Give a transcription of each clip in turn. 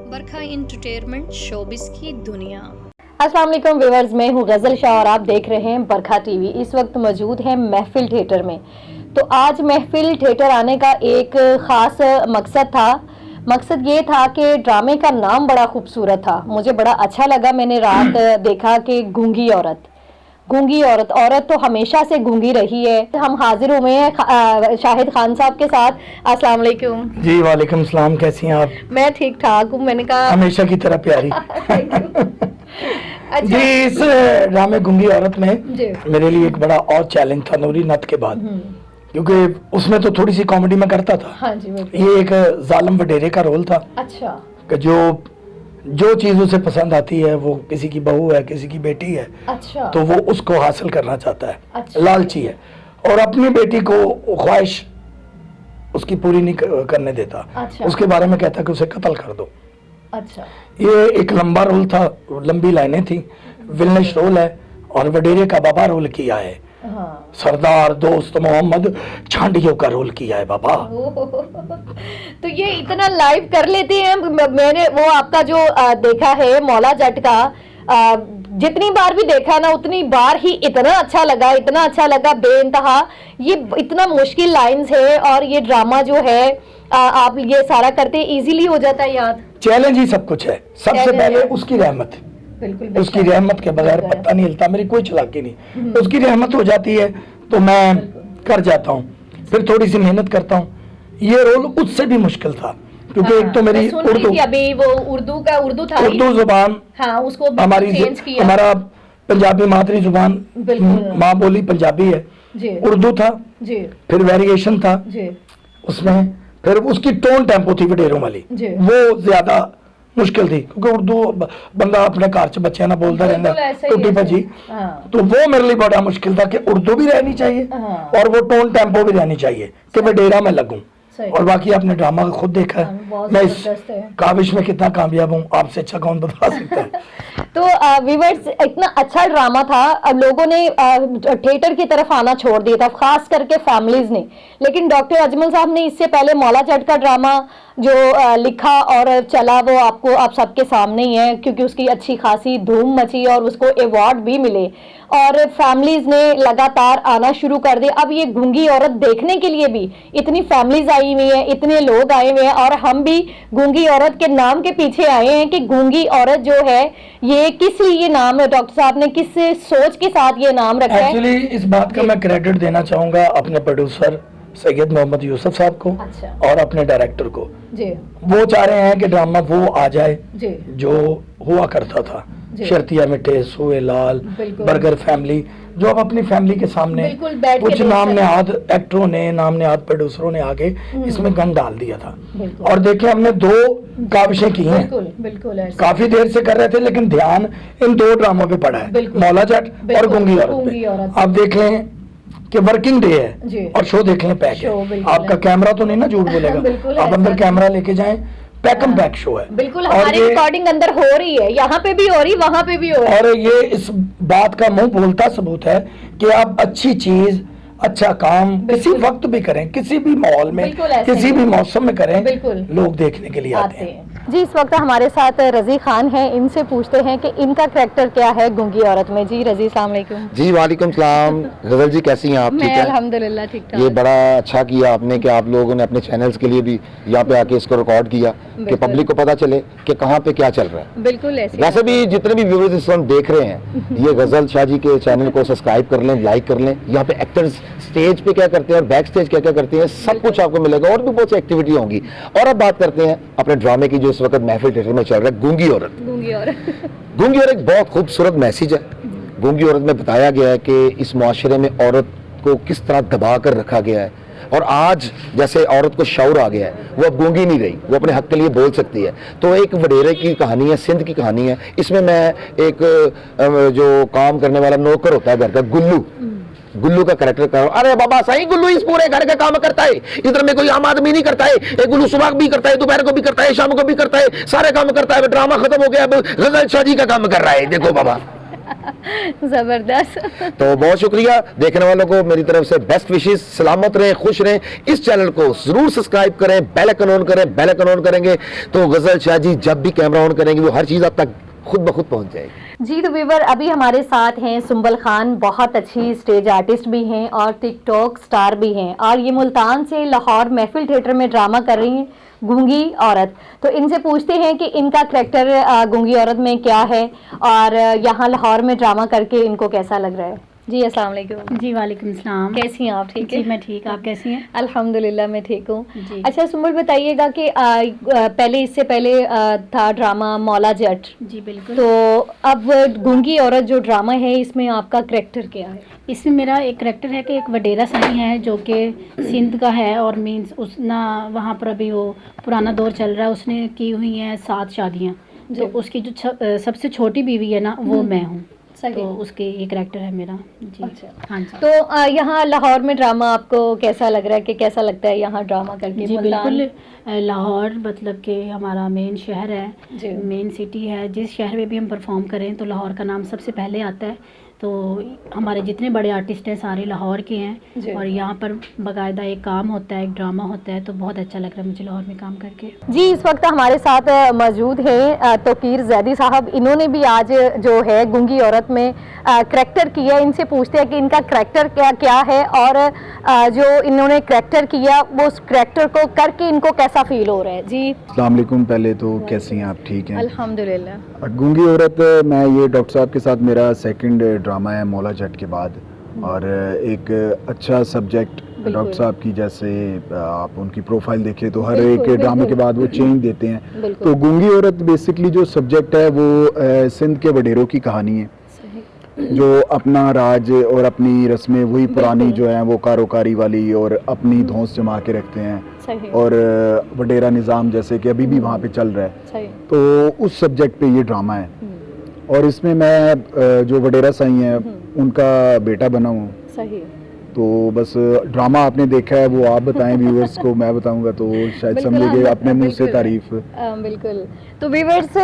बरखा entertainment showbiz की दुनिया। अस्सलाम वालेकुम व्यूअर्स, मैं हूँ गज़ल शाह और आप देख रहे हैं बरखा टीवी। इस वक्त मौजूद है महफिल थिएटर में। तो आज महफिल थिएटर आने का एक ख़ास मकसद था। मकसद ये था कि ड्रामे का नाम बड़ा खूबसूरत था, मुझे बड़ा अच्छा लगा। मैंने रात देखा कि गूंगी औरत, गूंगी औरत, औरत तो हमेशा से गूंगी रही है। हम हाजिर हुए हैं शाहिद खान साहब के साथ। अस्सलाम वालेकुम। जी वालेकुम सलाम, कैसी हैं आप? मैं ठीक ठाक हूँ। मैंने कहा हमेशा की तरह प्यारी। अच्छा। जी, इस ड्रामे गूंगी औरत में जी। मेरे लिए एक बड़ा और चैलेंज था नूरी नत के बाद, क्योंकि उसमें तो थोड़ी सी कॉमेडी में करता था। हाँ जी, बिल्कुल। ये एक जालिम वडेरे का रोल था। अच्छा। कि जो चीज उसे पसंद आती है, वो किसी की बहू है, किसी की बेटी है, अच्छा। तो वो उसको हासिल करना चाहता है। अच्छा। लालची है और अपनी बेटी को ख्वाहिश उसकी पूरी नहीं करने देता। अच्छा। उसके बारे में कहता कि उसे कत्ल कर दो। अच्छा। ये एक लंबा रोल था, लंबी लाइनें थी, विलनिश रोल है और वडेरे का बाबा रोल किया है। हाँ। सरदार दोस्त मोहम्मद छांडियों का रोल किया है बाबा। तो ये इतना लाइव कर लेते हैं। मैंने वो आपका जो देखा है मौला जट का, जितनी बार भी देखा ना उतनी बार ही इतना अच्छा लगा, इतना अच्छा लगा बेइंतहा। ये इतना मुश्किल लाइंस है और ये ड्रामा जो है आप ये सारा करते इजीली हो जाता है याद। चैलेंज ही सब कुछ है। सबसे पहले उसकी रहमत, बिल्कुल। उसकी रहमत के बगैर पत्ता नहीं हिलता। मेरी कोई चालाकी नहीं, उसकी रहमत हो जाती है तो मैं कर जाता हूँ। फिर थोड़ी सी मेहनत करता हूँ। ये रोल उससे भी मुश्किल था, क्योंकि एक तो मेरी उर्दू, अभी वो उर्दू था, उर्दू जुबान, हाँ, उसको हमारी चेंज किया। हमारा पंजाबी मातृ जुबान, माँ बोली पंजाबी है जी। उर्दू था जी। फिर वेरिएशन था जी। उसमें, फिर उसकी टोन टेम्पो थी वडेरों वाली, वो ज्यादा मुश्किल थी, क्योंकि उर्दू बंदा अपने घर च बच्चे ना बोलता रहता टूटी भजी। तो वो मेरे लिए बड़ा मुश्किल था कि उर्दू भी रहनी चाहिए और वो टोन टेम्पो भी रहनी चाहिए कि वडेरा में लगूं। और बाकी आपने ड्रामा को खुद देखा है, मैं इस काविश में कितना कामयाब हूँ आपसे अच्छा कौन बता सकता है। तो व्यूअर्स, इतना अच्छा ड्रामा था, अब लोगों ने थिएटर की तरफ आना छोड़ दिया था, खास करके फैमिलीज ने। लेकिन डॉक्टर अजमल साहब ने इससे पहले मौला जट का ड्रामा जो लिखा और चला, वो आप सबके सामने ही है, क्योंकि उसकी अच्छी खासी धूम मची और उसको अवार्ड भी मिले और फैमिलीज ने लगातार आना शुरू कर दिया। अब ये गूंगी औरत देखने के लिए भी इतनी फैमिलीज आई हुई हैं, इतने लोग आए हुए हैं और हम भी गूंगी औरत के नाम के पीछे आए हैं कि गूंगी औरत जो है ये किस लिए ये नाम है, डॉक्टर साहब ने किस सोच के साथ ये नाम रखा है? एक्चुअली इस बात का मैं क्रेडिट देना चाहूंगा अपने प्रोड्यूसर सैयद मोहम्मद यूसुफ साहब को। अच्छा। और अपने डायरेक्टर को जी। वो चाह रहे हैं कि ड्रामा वो आ जाए जी। जो हुआ करता था, शर्तिया मिठे, सोए लाल, बर्गर फैमिली, जो अब अपनी फैमिली के सामने कुछ नाम नेहाद एक्टरों ने, नाम नेहाद प्रोड्यूसरों ने आके इसमें गन डाल दिया था। और देखिए हमने 2 काविशें की हैं, काफी देर से कर रहे थे, लेकिन ध्यान इन 2 ड्रामों पे पड़ा है, मौला जट और गूंगी औरत पे। आप देख लें कि वर्किंग डे है और शो देख लें, पैक है। आपका कैमरा तो नहीं ना झूठ बोलेगा, आप अंदर कैमरा लेके जाएं, पैकम पैक शो है। बिल्कुल, हमारी रिकॉर्डिंग अंदर हो रही है, यहाँ पे भी हो रही, वहाँ पे भी हो रही है। और ये इस बात का मुंह बोलता सबूत है कि आप अच्छी चीज, अच्छा काम किसी वक्त भी करें, किसी भी माहौल में, किसी भी मौसम में करें, लोग देखने के लिए आते हैं। जी, इस वक्त हमारे साथ रजी खान हैं, इनसे पूछते हैं कि इनका कैरेक्टर क्या है गूंगी औरत में। जी रजी, अस्सलाम वालेकुम। जी वालेकुम सलाम। गजल जी कैसी हैं आप? ठीक है, अल्हम्दुलिल्लाह ठीक ठाक। ये बड़ा अच्छा किया आपने कि आप लोगों ने अपने चैनल्स के लिए भी यहाँ पे आके इसको रिकॉर्ड किया कि पब्लिक को पता चले कि कहाँ पे क्या चल रहा है। बिल्कुल ऐसे। वैसे भी जितने भी व्यूअर्स इस वक्त देख रहे हैं, ये गजल शाह जी के चैनल को सब्सक्राइब कर लें, लाइक कर लें। यहाँ पे एक्टर्स स्टेज पे क्या करते हैं और बैक स्टेज क्या क्या करते हैं, सब कुछ आपको मिलेगा और भी बहुत सी एक्टिविटी होंगी। और अब बात करते हैं अपने ड्रामे की, जो इस वक्त महफिल थिएटर में चल रहा है, गूंगी औरत। गूंगी औरत गूंगी औरत एक बहुत खूबसूरत मैसेज है। गूंगी औरत में बताया गया है कि इस मुआशरे में औरत को किस तरह दबा कर रखा गया है, और आज जैसे औरत को शौर आ गया है, वो अब गूंगी नहीं रही, वो अपने हक के लिए बोल सकती है। तो एक वडेरे की कहानी है, सिंध की कहानी है। इसमें मैं एक जो काम करने वाला नौकर होता है घर का, गुल्लू का कैरेक्टर कर। अरे बाबा सही, गुल्लू इस पूरे घर का काम करता है, इधर में कोई आम आदमी नहीं करता है। एक गुल्लू सुबह भी करता है, दोपहर को भी करता है, शाम को भी करता है, सारे काम करता है। ड्रामा खत्म हो गया, अब गजल शाह जी का काम कर रहा है। देखो बाबा जबरदस्त। तो बहुत शुक्रिया देखने वालों को मेरी तरफ से बेस्ट विशेष, सलामत रहें, खुश रहें। इस चैनल को जरूर सब्सक्राइब करें, बेल आइकन ऑन करें। बेल आइकन ऑन करेंगे तो गजल शाह जी जब भी कैमरा ऑन करेंगे वो हर चीज आप तक खुद ब खुद पहुंच जाएगी। जी तो व्यूवर, अभी हमारे साथ हैं सुंबल खान, बहुत अच्छी स्टेज आर्टिस्ट भी हैं और टिकटॉक स्टार भी हैं, और ये मुल्तान से लाहौर महफिल थिएटर में ड्रामा कर रही हैं गूंगी औरत। तो इनसे पूछते हैं कि इनका करैक्टर गूंगी औरत में क्या है और यहाँ लाहौर में ड्रामा करके इनको कैसा लग रहा है। जी अस्सलाम वालेकुम। जी वालेकुम सलाम। कैसी हैं आप? ठीक है जी मैं ठीक, आप कैसी हैं? अल्हम्दुलिल्लाह मैं ठीक हूँ। जी। अच्छा सुंबल, बताइएगा कि पहले इससे पहले था ड्रामा मौला जट, जी बिल्कुल। तो अब गूंगी औरत जो ड्रामा है इसमें आपका करैक्टर क्या है? इसमें मेरा एक करैक्टर है कि एक वडेरा साईं है जो कि सिंध का है, और मीन्स उस ना वहाँ पर अभी वो पुराना दौर चल रहा है, उसने की हुई हैं 7 शादियाँ, तो उसकी जो सबसे छोटी बीवी है ना वो मैं हूँ, तो उसके ये करैक्टर है मेरा। जी अच्छा। हाँ जी। तो यहाँ लाहौर में ड्रामा आपको कैसा लग रहा है, कि कैसा लगता है यहाँ ड्रामा करके? जी मुल्तान? बिल्कुल, लाहौर मतलब कि हमारा मेन शहर जी। है, मेन सिटी है। जिस शहर में भी हम परफॉर्म करें तो लाहौर का नाम सबसे पहले आता है। तो हमारे जितने बड़े आर्टिस्ट हैं सारे लाहौर के जी। हैं, और यहाँ पर बाकायदा एक काम होता है, एक ड्रामा होता है, तो बहुत अच्छा लग रहा है मुझे लाहौर में काम करके। जी इस वक्त हमारे साथ मौजूद हैं तोकीर जैदी साहब। इन्होंने भी आज जो है गूंगी औरत में करैक्टर किया। इनसे पूछते हैं कि इनका करैक्टर क्या है और जो इन्होंने करैक्टर किया वो उस करैक्टर को करके इनको कैसा फील हो रहा है। जी अस्सलाम वालेकुम। पहले तो कैसी हैं आप? ठीक हैं अल्हम्दुलिल्लाह। गूंगी औरत, मैं ये डॉक्टर साहब के साथ मेरा सेकंड ड्रामा है मौला जट के बाद, और एक अच्छा सब्जेक्ट डॉक्टर साहब की, जैसे आप उनकी प्रोफाइल देखें तो हर एक ड्रामे के बाद वो चेंज देते हैं। तो गूंगी औरत बेसिकली जो सब्जेक्ट है वो सिंध के वडेरों की कहानी है, जो अपना राज और अपनी रस्में वही पुरानी जो है वो कारोकारी वाली और अपनी धौंस जमा के रखते हैं, सही। और वडेरा निज़ाम जैसे कि अभी भी वहाँ पे चल रहा है, सही। तो उस सब्जेक्ट पे ये ड्रामा है। और इसमें मैं जो वडेरा साईं है उनका बेटा बना हूँ। सही। तो बस ड्रामा आपने देखा है, वो आप बताएं व्यूअर्स को, मैं बताऊंगा तो वो शायद समझेंगे अपने मुंह से तारीफ। बिल्कुल। तो व्यूअर्स,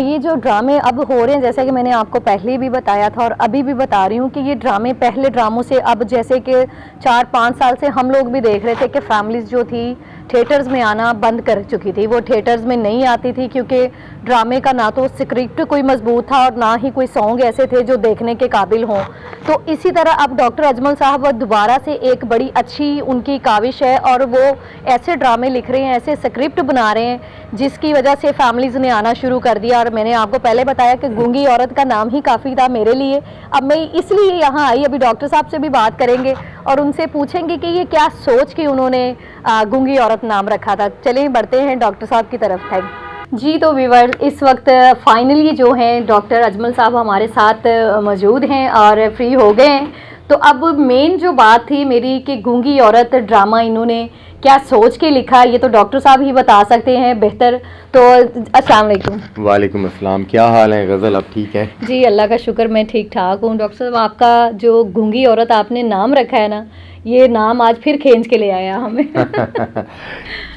ये जो ड्रामे अब हो रहे हैं, जैसे कि मैंने आपको पहले भी बताया था और अभी भी बता रही हूँ कि ये ड्रामे पहले ड्रामों से अब जैसे कि 4-5 साल से हम लोग भी देख रहे थे कि फैमिलीज जो थी थिएटर्स में आना बंद कर चुकी थी। वो थिएटर्स में नहीं आती थी क्योंकि ड्रामे का ना तो स्क्रिप्ट कोई मजबूत था और ना ही कोई सॉन्ग ऐसे थे जो देखने के काबिल हों। तो इसी तरह अब डॉक्टर अजमल साहब दोबारा से एक बड़ी अच्छी उनकी काविश है और वो ऐसे ड्रामे लिख रहे हैं, ऐसे स्क्रिप्ट बना रहे हैं जिसकी वजह से फैमिलीज़ ने आना शुरू कर दिया। और मैंने आपको पहले बताया कि गूंगी औरत का नाम ही काफ़ी था मेरे लिए। अब मैं इसलिए यहाँ आई, अभी डॉक्टर साहब से भी बात करेंगे और उनसे पूछेंगे कि ये क्या सोच के उन्होंने गूंगी औरत नाम रखा था। चलिए बढ़ते हैं डॉक्टर साहब की तरफ। थैंक जी। तो व्यूअर, इस वक्त फाइनली जो हैं डॉक्टर अजमल साहब हमारे साथ मौजूद हैं और फ्री हो गए हैं। तो अब मेन जो बात थी मेरी कि गूंगी औरत ड्रामा इन्होंने क्या सोच के लिखा, ये तो डॉक्टर साहब ही बता सकते हैं बेहतर। तो अस्सलाम वालेकुम। वालेकुम अस्सलाम। क्या हाल है गज़ल, आप ठीक है? जी अल्लाह का शुक्र, मैं ठीक ठाक हूँ। डॉक्टर साहब, आपका जो गूंगी औरत आपने नाम रखा है ना, ये नाम आज फिर खींच के ले आया हमें।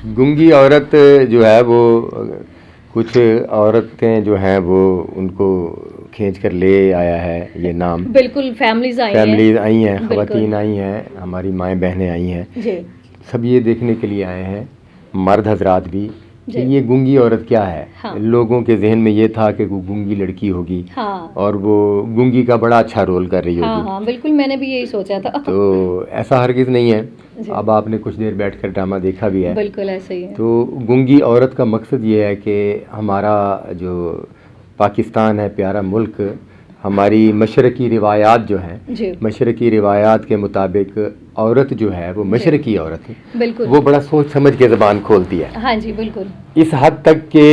गूंगी औरत जो है वो कुछ औरतें जो हैं वो उनको खींच कर ले आया है ये नाम। बिल्कुल, फैमिलीज आई हैं, ख़वातीन आई हैं, हमारी माएँ बहनें आई हैं जी। सब ये देखने के लिए आए हैं, मर्द हजरात भी, कि ये गूंगी औरत क्या है। हाँ। लोगों के जहन में ये था कि वो गूंगी लड़की होगी। हाँ। और वो गूंगी का बड़ा अच्छा रोल कर रही होगी। हाँ हाँ बिल्कुल, मैंने भी यही सोचा था। तो ऐसा हरगिज़ नहीं है। अब आपने कुछ देर बैठकर ड्रामा देखा भी है। बिल्कुल ऐसे ही है। तो गूंगी औरत का मकसद ये है कि हमारा जो पाकिस्तान है प्यारा मुल्क, हमारी मशरकी रिवायात जो हैं, मशरकी रिवायात के मुताबिक औरत जो है वो मशरकी औरत है, बिल्कुल वो बड़ा सोच समझ के ज़बान खोलती है। हाँ जी बिल्कुल। इस हद तक के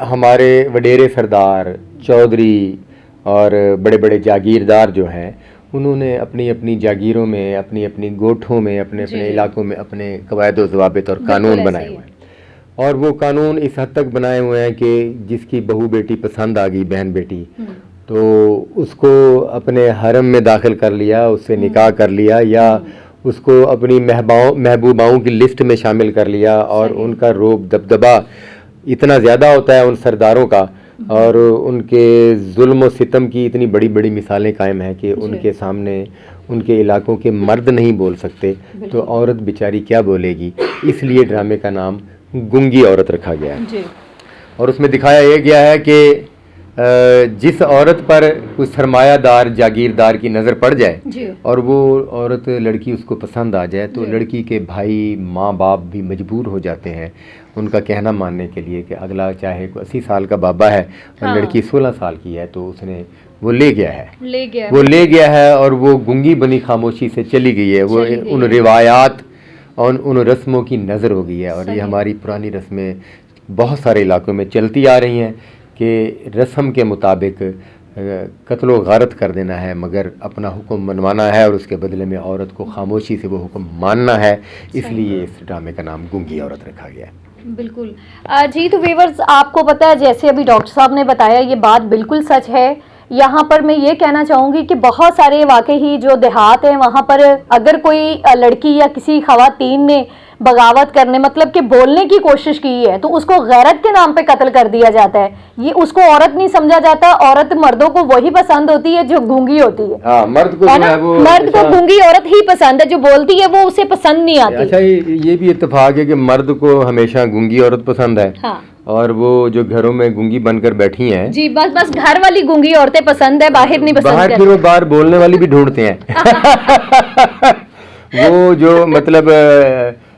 हमारे वडेरे सरदार, चौधरी और बड़े बड़े जागीरदार जो हैं, उन्होंने अपनी अपनी जागीरों में, अपनी अपनी गोठों में, अपने अपने इलाकों में अपने कवायद व ज़वाबित और कानून बनाए हुए हैं। और वो कानून इस हद तक बनाए हुए हैं कि जिसकी बहू बेटी पसंद आ गई, बहन बेटी, तो उसको अपने हरम में दाखिल कर लिया, उससे निकाह कर लिया, या उसको अपनी महबूबाओं की लिस्ट में शामिल कर लिया। और उनका रोब दबदबा इतना ज़्यादा होता है उन सरदारों का और उनके जुल्म और सितम की इतनी बड़ी बड़ी मिसालें कायम हैं कि उनके सामने उनके इलाकों के मर्द नहीं बोल सकते तो औरत बेचारी क्या बोलेगी। इसलिए ड्रामे का नाम गूंगी औरत रखा गया है। और उसमें दिखाया यह गया है कि जिस औरत पर कोई सरमायादार जागीरदार की नज़र पड़ जाए और वो औरत लड़की उसको पसंद आ जाए तो लड़की के भाई माँ बाप भी मजबूर हो जाते हैं उनका कहना मानने के लिए कि अगला चाहे 80 साल का बाबा है और लड़की 16 साल की है तो उसने वो ले गया है और वो गूंगी बनी खामोशी से चली गई है। वो उन रिवायात और उन रस्मों की नज़र हो गई है। और ये हमारी पुरानी रस्में बहुत सारे इलाकों में चलती आ रही हैं कि रस्म के मुताबिक कत्ल व गारत कर देना है मगर अपना हुक्म मनवाना है और उसके बदले में औरत को खामोशी से वो हुक्म मानना है। इसलिए इस ड्रामे का नाम गूंगी औरत रखा गया है। बिल्कुल जी। तो व्यूअर्स, आपको पता है जैसे अभी डॉक्टर साहब ने बताया ये बात बिल्कुल सच है। यहाँ पर मैं ये कहना चाहूँगी कि बहुत सारे वाकई ही जो देहात हैं वहाँ पर अगर कोई लड़की या किसी खवातीन ने बगावत करने मतलब कि बोलने की कोशिश की है तो उसको गैरत के नाम पे कत्ल कर दिया जाता है। ये उसको औरत नहीं समझा जाता। औरत मर्दों को वही पसंद होती है जो गूंगी होती है। हाँ, मर्द को गूंगी औरत ही पसंद है, जो बोलती है वो उसे पसंद नहीं आती। अच्छा, ये भी इत्तेफाक है कि मर्द को हमेशा गूंगी औरत पसंद है। हाँ। और वो जो घरों में गूंगी बनकर बैठी हैं जी, बस घर वाली गूंगी औरतें पसंद है, बाहर नहीं पसंद। बाहर फिर वो बाहर बोलने वाली भी ढूंढते हैं वो जो मतलब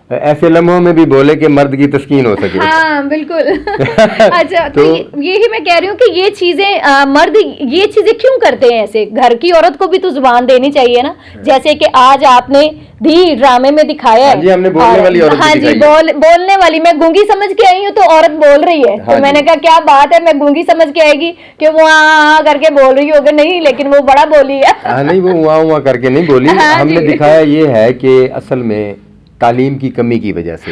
ऐसे लम्हों में भी बोले कि मर्द की तस्कीन हो सके। हाँ, बिल्कुल। अच्छा, तो यही मैं कह रही हूँ कि ये चीजें मर्द ये चीजें क्यों करते हैं ऐसे? घर की औरत को भी तो जुबान देनी चाहिए ना। जैसे कि आज आपने भी ड्रामे में दिखाया है। जी, हमने बोलने वाली औरत हाँ जी, बोलने वाली। मैं गूंगी समझ के आई हूँ तो औरत बोल रही है। तो मैंने कहा क्या बात है, मैं गूंगी समझ के आएगी कि वो हाँ करके बोल रही होगी। नहीं, लेकिन वो बड़ा बोली है। नहीं, वो वहाँ करके नहीं बोली। हमने दिखाया ये है कि असल में तालीम की कमी की वजह से,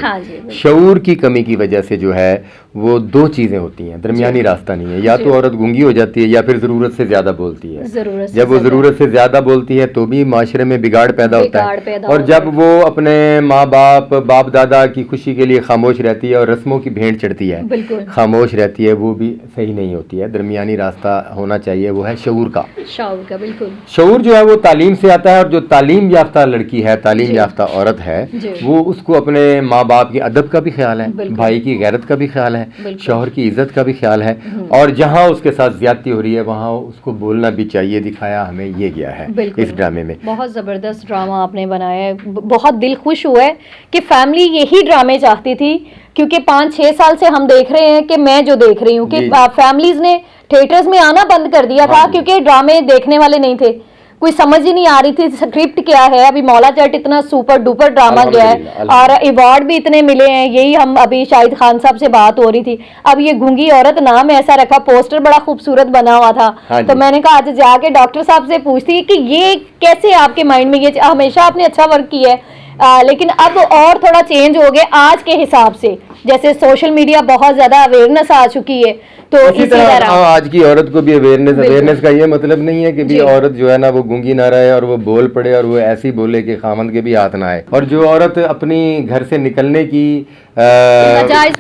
शऊर की कमी की वजह से जो है वो दो चीज़ें होती हैं, दरमियानी रास्ता नहीं है। या तो औरत गूंगी हो जाती है या फिर ज़रूरत से ज़्यादा बोलती है। जब वो ज़रूरत से ज़्यादा बोलती है तो भी माशरे में बिगाड़ पैदा होता है। और जब वो अपने माँ बाप दादा की खुशी के लिए खामोश रहती है और रस्मों की भेंट चढ़ती है, खामोश रहती है, वो भी सही नहीं होती है। दरमियानी रास्ता होना चाहिए, वो है शऊर का। बिल्कुल। शऊर जो है वो तालीम से आता है और जो तालीम याफ्ता लड़की है, तालीम याफ्ता औरत है, वो उसको अपने माँ बाप के अदब का भी ख्याल है, भाई की गैरत का भी ख्याल है, शौहर की इज्जत का भी ख्याल है। और जहाँ उसके साथ ज्यादती हो रही है वहाँ उसको बोलना भी चाहिए। दिखाया हमें ये गया है इस ड्रामे में। बहुत ज़बरदस्त ड्रामा आपने बनाया है। बहुत दिल खुश हुआ है कि फैमिली यही ड्रामे चाहती थी, क्योंकि 5-6 साल से हम देख रहे हैं कि मैं जो देख रही हूँ कि फैमिलीज ने थिएटर्स में आना बंद कर दिया था क्योंकि ड्रामे देखने वाले नहीं थे। कोई समझ ही नहीं आ रही थी स्क्रिप्ट क्या है। अभी मौला जट इतना सुपर डुपर ड्रामा गया है और अवार्ड भी इतने मिले हैं। यही हम अभी शाहिद खान साहब से बात हो रही थी। अब ये गूंगी औरत नाम ऐसा रखा, पोस्टर बड़ा खूबसूरत बना हुआ था। तो मैंने कहा आज जाके डॉक्टर साहब से पूछती कि ये कैसे आपके माइंड में, ये हमेशा आपने अच्छा वर्क किया है लेकिन अब और थोड़ा चेंज हो गया आज के हिसाब से। जैसे सोशल मीडिया बहुत ज्यादा अवेयरनेस आ चुकी है तो इसी तरह आज की औरत को भी अवेयरनेस का ये मतलब नहीं है कि भी औरत जो है ना वो गूंगी ना रहे और वो बोल पड़े और वो ऐसी बोले कि खामंद के भी हाथ ना आए। और जो औरत अपनी घर से निकलने की नाजायज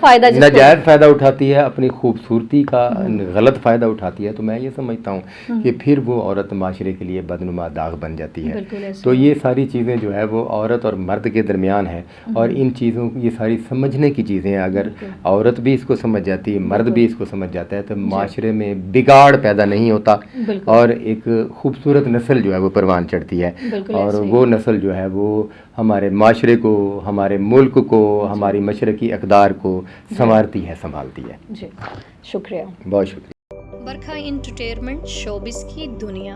फायदा उठाती है, अपनी खूबसूरती का गलत फायदा उठाती है, तो मैं ये समझता हूँ कि फिर वो औरत माशरे के लिए बदनुमा दाग बन जाती है। तो ये सारी चीज़ें जो है वो औरत और मर्द के दरमियान है और इन चीज़ों ये सारी समझने की चीज़ें हैं। अगर औरत भी इसको समझ जाती है, मर्द भी इसको समझ जाता है तो माशरे में बिगाड़ पैदा नहीं होता और एक खूबसूरत नस्ल जो है वो परवान चढ़ती है। और वो नस्ल जो है वो हमारे माशरे को, हमारे मुल्क को, हमारी मशरकी अक़दार को संवारती है, संभालती है। जी, शुक्रिया, बहुत शुक्रिया। बरखा एंटरटेनमेंट शोबिस की दुनिया।